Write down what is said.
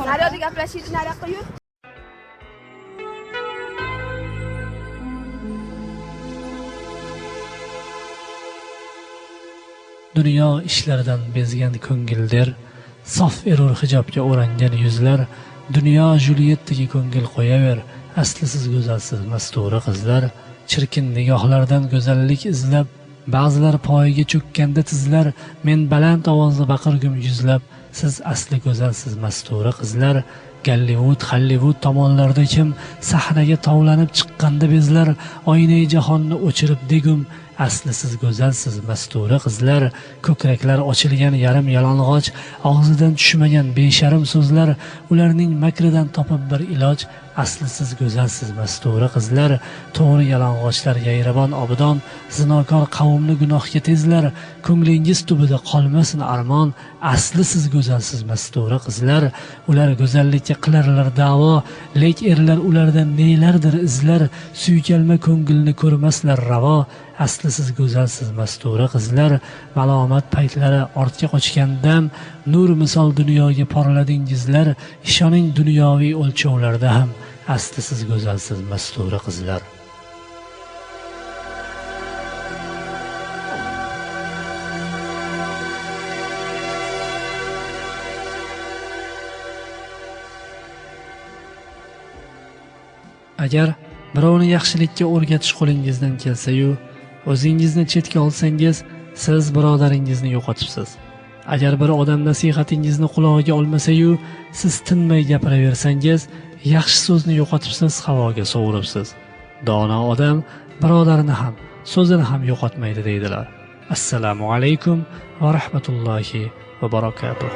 Naryoqda gaplashishni nariyoqqa yur. Dunyo ishlaridan bezgan ko'ngildir, sof erur hijobga o'rangan yuzlar. Dunyo Julyettaga ko'ngil qo'yaver, asli siz go'zalsiz mastura qizlar. Chirkin nigohlardan go'zallik izlab, ba'zilar poyiga cho'kkanda tizlar. Men baland ovozda baqirgum yuzlab, siz asli go'zalsiz mastura qizlar. Gollivud, Hollivud tomonlarda kim sahnaga tovlanib chiqqanda bezlar. Oynai jahonni o'chirib degum, asli siz go'zalsiz mastura qizlar. Ko'kraklar ochilgan yarim yalang'och, og'zidan tushmagan besharim so'zlar. Ularning makridan topib bir iloj, asli siz go'zalsiz mastura qizlar. To'g'ri yalang'ochlar yayrabon obidon, zinokor qavmni gunohga tezlar. Ko'nglingiz tubida qolmasin armon, asli siz go'zalsiz mastura qizlar. Ular go'zallikka qilarlar da'vo, lek erlar ulardan nelardir izlar. Suykalma ko'ngilni ko'rmaslar ravo, asli siz go'zalsiz mastura qizlar. Malomat paytlari ortga qochgandam, nur misol dunyoga porladingizlar. Ishoning dunyoviy o'lchovlarda ham, asli siz go'zalsiz mastura qizlar. Agar birovni yaxshilikka o'rgatish qo'lingizdan kelsa-yu, o'zingizni chetga olsangiz, siz birodaringizni yo'qotibsiz. Agar bir odam nasihatingizni qulog'iga olmasa-yu, siz tinmay gapiraversangiz, yaxshi so'zni yo'qotibsiz, havoga sovuribsiz. Dono odam birodarini ham, so'zini ham yo'qotmaydi deydilar. Assalomu alaykum va rahmatullohi va barakatuh.